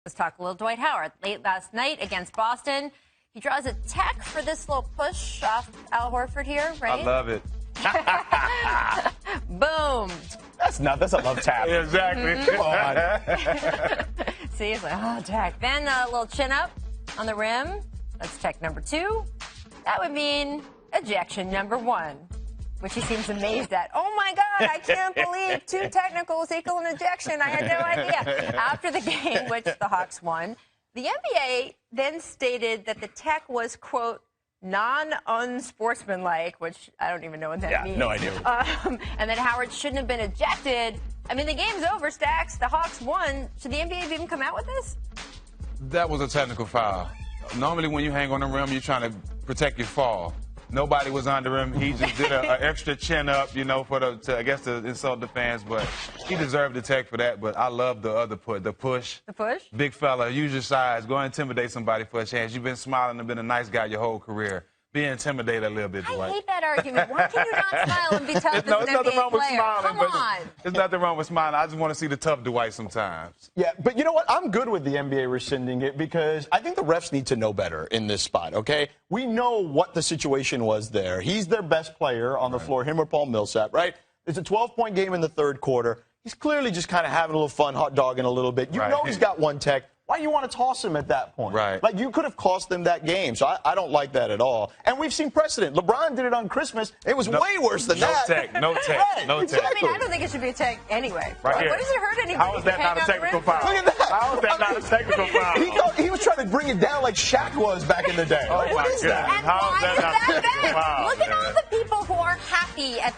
Let's talk a little Dwight Howard. Late last night against Boston, he draws a tech for this little push off Al Horford here, right? I love it. Boom. That's a love tap. Exactly. Come on. See, it's like, oh, tech. Then a little chin up on the rim. That's tech number 2. That would mean ejection number 1, which he seems amazed at. Oh, my God, I can't believe 2 technicals equal an ejection. I had no idea. After the game, which the Hawks won, the NBA then stated that the tech was, quote, non-unsportsmanlike, which I don't even know what that means. No idea. And that Howard shouldn't have been ejected. I mean, the game's over, Stacks. The Hawks won. Should the NBA even come out with this? That was a technical foul. Normally when you hang on the rim, you're trying to protect your fall. Nobody was on the rim. He just did an extra chin up, you know, I guess to insult the fans. But he deserved the tech for that. But I love the other the push. The push? Big fella, use your size. Go intimidate somebody for a chance. You've been smiling and been a nice guy your whole career. Be intimidated a little bit, Dwight. I hate that argument. Why can you not smile and be tough as an There's nothing NBA wrong with player? smiling. Come on. There's nothing wrong with smiling. I just want to see the tough Dwight sometimes. Yeah, but you know what? I'm good with the NBA rescinding it because I think the refs need to know better in this spot, okay? We know what the situation was there. He's their best player on the floor, him or Paul Millsap, right? It's a 12-point game in the third quarter. He's clearly just kind of having a little fun, hot dogging a little bit. You know he's got 1 tech. Why do you want to toss him at that point? Right. Like, you could have cost them that game. So I don't like that at all. And we've seen precedent. LeBron did it on Christmas. It was way worse than that. No tech. Right, No tech. I mean, I don't think it should be a tech anyway. Right here. What does it hurt anybody? How is that not a technical foul? Look at that. How is that not a technical foul? He was trying to bring it down like Shaq was back in the day. Oh, Like, what my is God. that? And How is why that is not that technical bad? foul, Look at man? all the people who are happy at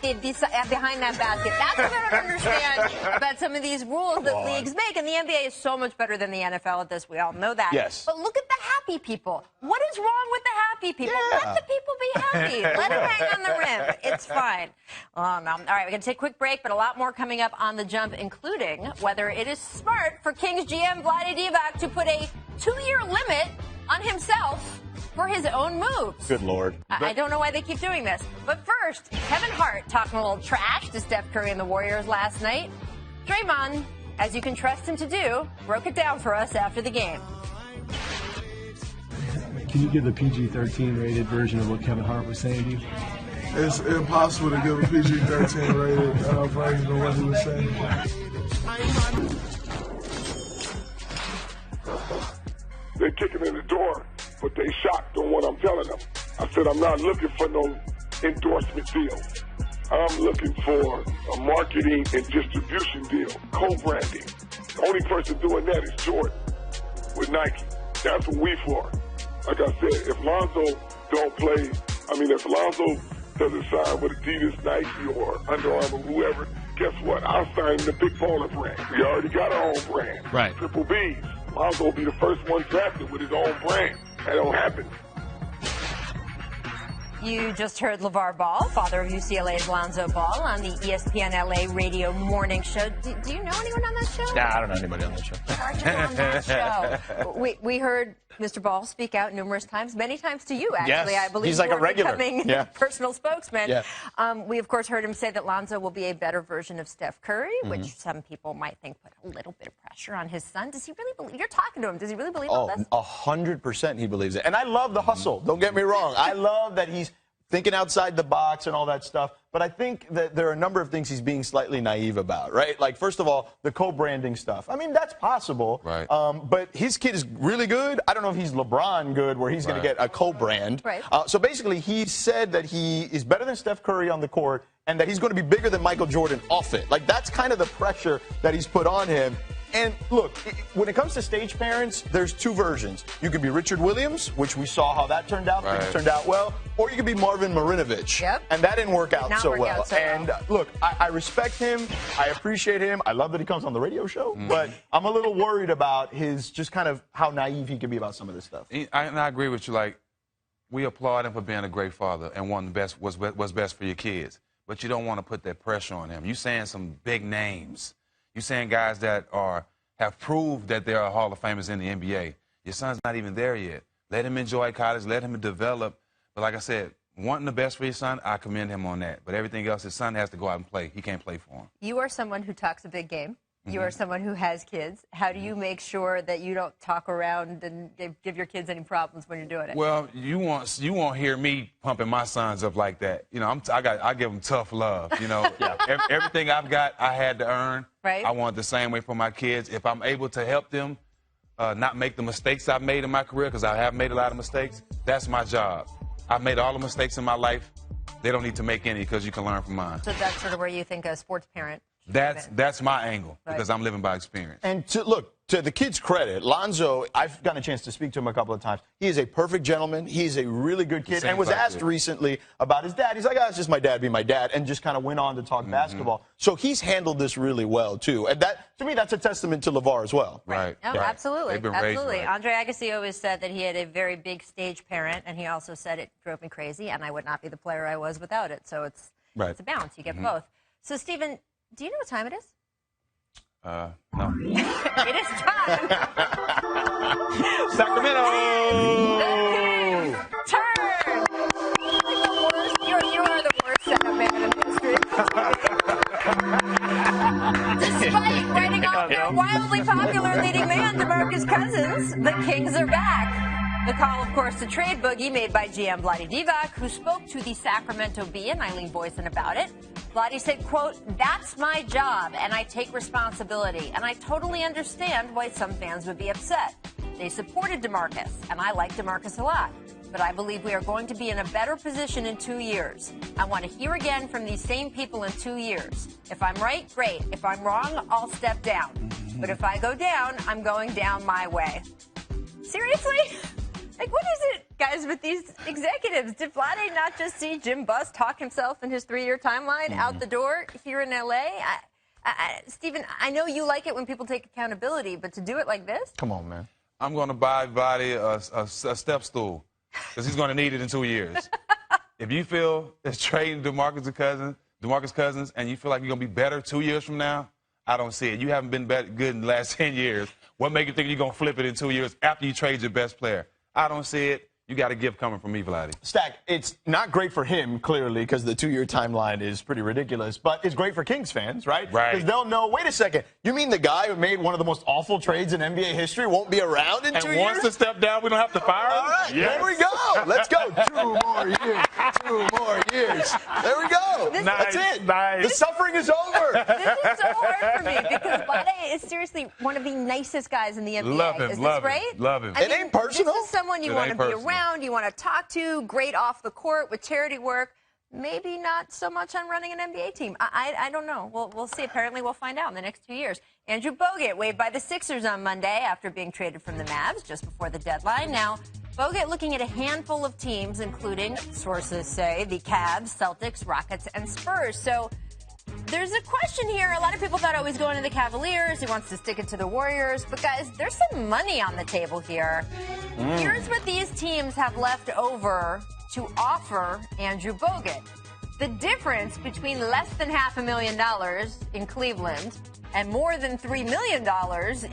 behind that basket. That's what I don't understand about some of these rules that leagues make. And the NBA is so much better than the NFL at this. We all know that. Yes. But look at the happy people. What is wrong with the happy people? Yeah. Let the people be happy. Let them hang on the rim. It's fine. Oh, no. All right, we're going to take a quick break, but a lot more coming up on the jump, including whether it is smart for Kings GM Vlade Divac to put a 2-year limit on himself for his own moves. Good Lord. I don't know why they keep doing this. But first, Kevin Hart talking a little trash to Steph Curry and the Warriors last night. Draymond, as you can trust him to do, broke it down for us after the game. Can you give the PG-13 rated version of what Kevin Hart was saying to you? It's impossible to give a PG-13 rated version of what he was saying. They're kicking in the door, but they shocked on what I'm telling them. I said, I'm not looking for no endorsement deal. I'm looking for a marketing and distribution deal, co-branding. The only person doing that is Jordan with Nike. That's what we for. Like I said, if Lonzo don't play, if Lonzo doesn't sign with Adidas, Nike, or Under Armour, whoever, guess what? I'll sign the Big Baller brand. We already got our own brand. Right. Triple B's. Lonzo will be the first one drafted with his own brand. That don't happen. You just heard LeVar Ball, father of UCLA's Lonzo Ball, on the ESPN LA radio morning show. Do you know anyone on that show? Nah, I don't know anybody on that show. On that show. We heard Mr. Ball speak out numerous times, many times to you, actually. Yes, I believe he's like a regular. Becoming personal spokesman. Yeah. We, of course, heard him say that Lonzo will be a better version of Steph Curry, which some people might think put a little bit of pressure on his son. Does he really believe? You're talking to him. Does he really believe all this? 100% he believes it. And I love the hustle. Don't get me wrong. I love that he's thinking outside the box and all that stuff. But I think that there are a number of things he's being slightly naive about, right? Like, first of all, the co-branding stuff. I mean, that's possible. Right. But his kid is really good. I don't know if he's LeBron good where he's going to get a co-brand. Right. So basically, he said that he is better than Steph Curry on the court and that he's going to be bigger than Michael Jordan off it. Like, that's kind of the pressure that he's put on him. And look, when it comes to stage parents, there's 2 versions. You could be Richard Williams, which we saw how that turned out. Things turned out well. Or you could be Marvin Marinovich. Yep. And that didn't work out so well. And look, I respect him. I appreciate him. I love that he comes on the radio show. But I'm a little worried about his just kind of how naive he can be about some of this stuff. I agree with you. Like, we applaud him for being a great father and wanting the best, what's best for your kids. But you don't want to put that pressure on him. You saying some big names. You're saying guys that have proved that they are Hall of Famers in the NBA. Your son's not even there yet. Let him enjoy college. Let him develop. But like I said, wanting the best for your son, I commend him on that. But everything else, his son has to go out and play. He can't play for him. You are someone who talks a big game. You are someone who has kids. How do you make sure that you don't talk around and give your kids any problems when you're doing it? Well, you won't hear me pumping my sons up like that. You know, I give them tough love. You know, everything I've got, I had to earn. Right. I want the same way for my kids. If I'm able to help them not make the mistakes I've made in my career, because I have made a lot of mistakes, that's my job. I've made all the mistakes in my life. They don't need to make any because you can learn from mine. So that's sort of where you think a sports parent. That's my angle, right, because I'm living by experience. And to the kid's credit, Lonzo, I've gotten a chance to speak to him a couple of times. He is a perfect gentleman. He's a really good kid, and was asked recently about his dad. He's like, it's just my dad being my dad, and just kind of went on to talk basketball. So he's handled this really well, too. And that, to me, that's a testament to LeVar as well. Right. Oh, absolutely. They've been Absolutely. raised right. Andre Agassi always said that he had a very big stage parent, and he also said it drove me crazy, and I would not be the player I was without it. So it's a balance. You get both. So, Stephen, do you know what time it is? No. It is time. Sacramento! Turn! You are the worst setup man in history. Despite writing off their wildly popular leading man, DeMarcus Cousins, the Kings are back. The call, of course, to trade Boogie made by GM Vlade Divac, who spoke to the Sacramento Bee and Eileen Boyson about it. Vlade said, quote, "That's my job, and I take responsibility. And I totally understand why some fans would be upset. They supported DeMarcus, and I like DeMarcus a lot. But I believe we are going to be in a better position in 2 years. I want to hear again from these same people in 2 years. If I'm right, great. If I'm wrong, I'll step down. But if I go down, I'm going down my way." Seriously? Like, what is it, guys, with these executives? Did Vlade not just see Jim Buss talk himself in his 3-year timeline out the door here in L.A.? Stephen, I know you like it when people take accountability, but to do it like this? Come on, man. I'm going to buy Vlade a step stool, because he's going to need it in 2 years. If you feel it's trading DeMarcus Cousins, and you feel like you're going to be better 2 years from now, I don't see it. You haven't been good in the last 10 years. What makes you think you're going to flip it in 2 years after you trade your best player? I don't see it. You got a gift coming from me, Vlade. Stack, it's not great for him, clearly, because the 2-year timeline is pretty ridiculous, but it's great for Kings fans, right? Right. Because they'll know, wait a second, you mean the guy who made one of the most awful trades in NBA history won't be around in 2 years? And wants to step down, we don't have to fire him? All right, There we go. Let's go. 2 more years. 2 more years. There we go. That's it. Nice. The suffering is over. This is so hard for me because Vlade is seriously one of the nicest guys in the NBA. Love him, is love this him, right? love him. I It mean, ain't personal. This is someone you It want to ain't be personal. around, you want to talk to, great off the court with charity work. Maybe not so much on running an NBA team. I don't know. We'll see. Apparently, we'll find out in the next 2 years. Andrew Bogut waived by the Sixers on Monday after being traded from the Mavs just before the deadline. Now, Bogut looking at a handful of teams, including, sources say, the Cavs, Celtics, Rockets, and Spurs. So there's a question here. A lot of people thought he was going to the Cavaliers. He wants to stick it to the Warriors. But, guys, there's some money on the table here. Here's what these teams have left over to offer Andrew Bogut. The difference between less than $500,000 in Cleveland and more than $3 million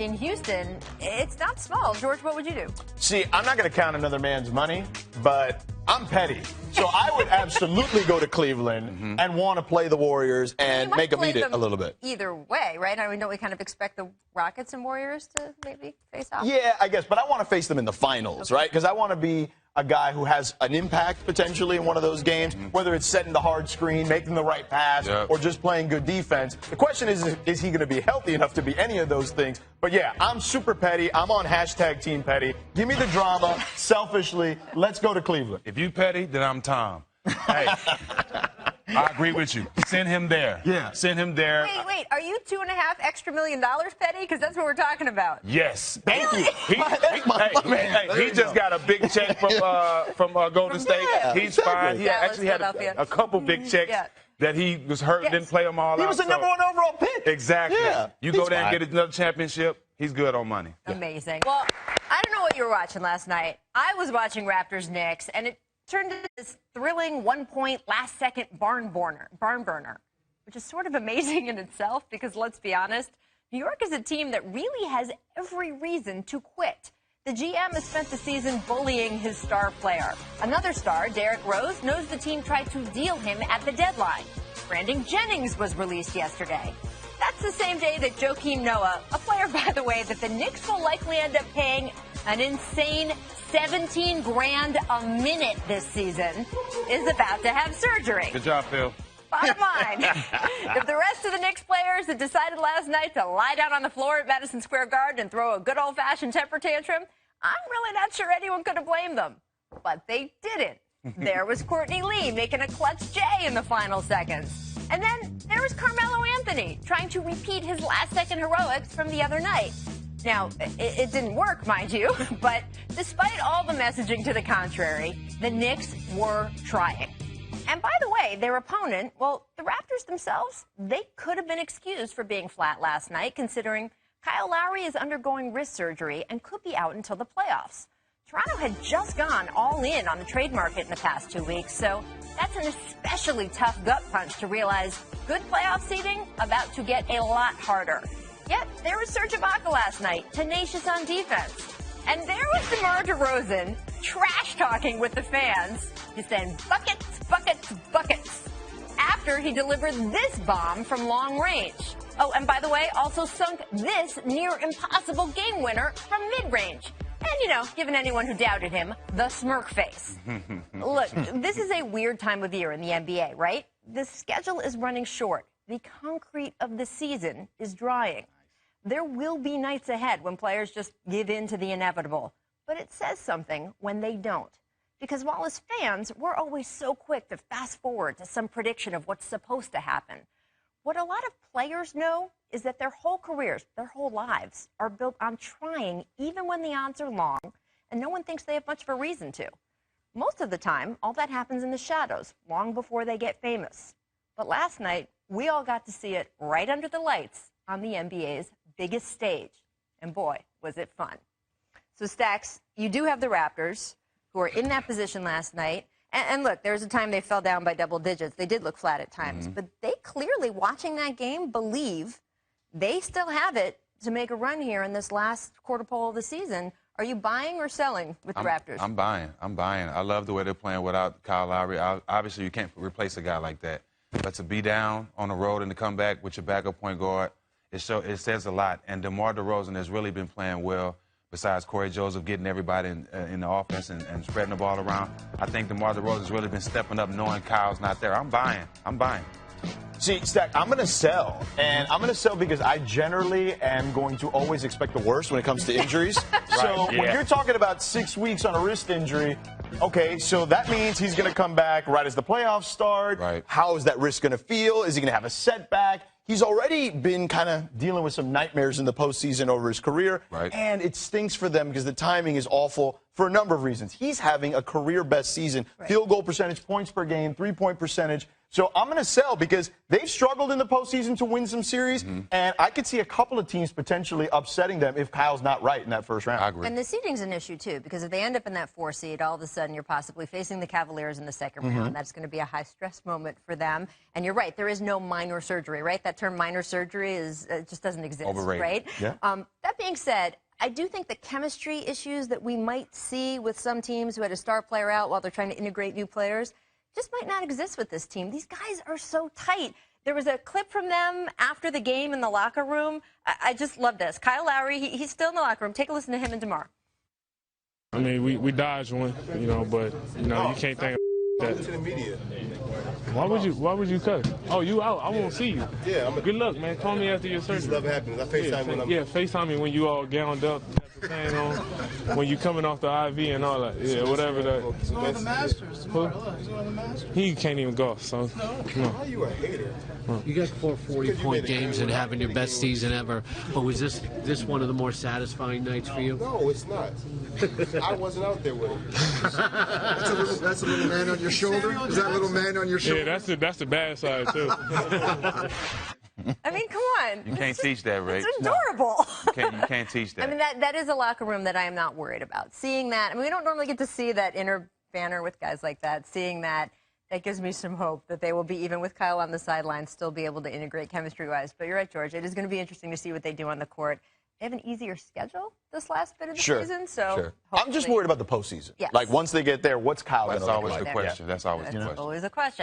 in Houston, it's not small. George, what would you do? See, I'm not going to count another man's money, but I'm petty. So I would absolutely go to Cleveland and want to play the Warriors and make them eat it a little bit. Either way, right? I mean, don't we kind of expect the Rockets and Warriors to maybe face off? Yeah, I guess, but I want to face them in the finals, right? Because I want to be a guy who has an impact potentially in one of those games, whether it's setting the hard screen, making the right pass, or just playing good defense. The question is he going to be healthy enough to be any of those things? But yeah, I'm super petty. I'm on hashtag Team Petty. Give me the drama, selfishly. Let's go to Cleveland. If you petty, then I'm Tom. Hey, I agree with you. Send him there. Yeah. Send him there. Wait. Are you $2.5 extra million, Petty? Because that's what we're talking about. Yes. Thank you. He just got a big check from Golden State. Yeah, He's fine. He Dallas, actually had a couple big checks that he was hurt, didn't play them all out. He was the number 1 overall pick. Exactly. Yeah, you go there and get another championship, he's good on money. Amazing. Well, I don't know what you were watching last night. I was watching Raptors-Knicks, and it turned into this thrilling one-point, last-second barn burner, which is sort of amazing in itself because, let's be honest, New York is a team that really has every reason to quit. The GM has spent the season bullying his star player. Another star, Derrick Rose, knows the team tried to deal him at the deadline. Brandon Jennings was released yesterday. That's the same day that Joakim Noah, a player, by the way, that the Knicks will likely end up paying an insane $17 grand a minute this season, is about to have surgery. Good job, Phil. Bottom line, if the rest of the Knicks players had decided last night to lie down on the floor at Madison Square Garden and throw a good old-fashioned temper tantrum, I'm really not sure anyone could have blamed them. But they didn't. There was Courtney Lee making a clutch J in the final seconds. And then there was Carmelo Anthony trying to repeat his last-second heroics from the other night. Now, it didn't work, mind you, but despite all the messaging to the contrary, the Knicks were trying. And by the way, their opponent, well, the Raptors themselves, they could have been excused for being flat last night, considering Kyle Lowry is undergoing wrist surgery and could be out until the playoffs. Toronto had just gone all in on the trade market in the past 2 weeks, so that's an especially tough gut punch to realize good playoff seeding about to get a lot harder. Yet, there was Serge Ibaka last night, tenacious on defense. And there was DeMar DeRozan trash-talking with the fans. He said, buckets, buckets, buckets, after he delivered this bomb from long range. Oh, and by the way, also sunk this near-impossible game winner from mid-range. And, you know, given anyone who doubted him, the smirk face. Look, this is a weird time of year in the NBA, right? The schedule is running short. The concrete of the season is drying. There will be nights ahead when players just give in to the inevitable. But it says something when they don't. Because while as fans, we're always so quick to fast forward to some prediction of what's supposed to happen. What a lot of players know is that their whole careers, their whole lives, are built on trying even when the odds are long and no one thinks they have much of a reason to. Most of the time, all that happens in the shadows, long before they get famous. But last night, we all got to see it right under the lights on the NBA's biggest stage. And boy, was it fun. So, Stax, you do have the Raptors, who were in that position last night. And look, there was a time they fell down by double digits. They did look flat at times. But they clearly, watching that game, believe they still have it to make a run here in this last quarter pole of the season. Are you buying or selling with the Raptors? I'm buying. I love the way they're playing without Kyle Lowry. Obviously, you can't replace a guy like that. But to be down on the road and to come back with your backup point guard, it says a lot. And DeMar DeRozan has really been playing well. Besides Corey Joseph getting everybody in the offense and spreading the ball around, I think DeMar DeRozan's really been stepping up knowing Kyle's not there. I'm buying. See, Stack, I'm going to sell. And I'm going to sell because I generally am going to always expect the worst when it comes to injuries. So when you're talking about 6 weeks on a wrist injury, okay, so that means he's going to come back right as the playoffs start. Right. How is that wrist going to feel? Is he going to have a setback? He's already been kind of dealing with some nightmares in the postseason over his career. Right. And it stinks for them because the timing is awful for a number of reasons. He's having a career-best season. Right. Field goal percentage, points per game, three-point percentage. So I'm going to sell because they've struggled in the postseason to win some series, and I could see a couple of teams potentially upsetting them if Kyle's not right in that first round. I agree. And the seeding's an issue, too, because if they end up in that 4 seed, all of a sudden you're possibly facing the Cavaliers in the second round. That's going to be a high-stress moment for them. And you're right, there is no minor surgery, right? That term minor surgery just doesn't exist, overrated. Right? Yeah. That being said, I do think the chemistry issues that we might see with some teams who had a star player out while they're trying to integrate new players just might not exist with this team. These guys are so tight. There was a clip from them after the game in the locker room. I just love this. Kyle Lowry, he's still in the locker room. Take a listen to him and DeMar. I mean, we dodged one, but, you can't think that. To the media. Why would you cut? Oh, you out. I won't see you. Yeah, Good luck, man. Call me after your surgery. Love happens. I FaceTime when I'm... Yeah, FaceTime me when you all gowned up, got the thing on, when you coming off the IV and all that. Yeah, whatever that. He's on the Masters. Who? He's on the Masters. He can't even golf, so. No. Why are you a hater? You got 4 40-point games and having your best season ever. But was this one of the more satisfying nights for you? No, it's not. I wasn't out there with him. That's a little man on your shoulder? Is that little man on your shoulder? Yeah, that's the bad side, too. I mean, come on. You can't teach that, Ray. It's adorable. You can't teach that. I mean, that is a locker room that I am not worried about. Seeing that, I mean, we don't normally get to see that inner banner with guys like that. Seeing that gives me some hope that they will be, even with Kyle on the sideline, still be able to integrate chemistry-wise. But you're right, George. It is going to be interesting to see what they do on the court. They have an easier schedule this last bit of the season, so I'm just worried about the postseason. Yes. Like, once they get there, what's Kyle going to look like? That's always the question. That's always the question. Always a question.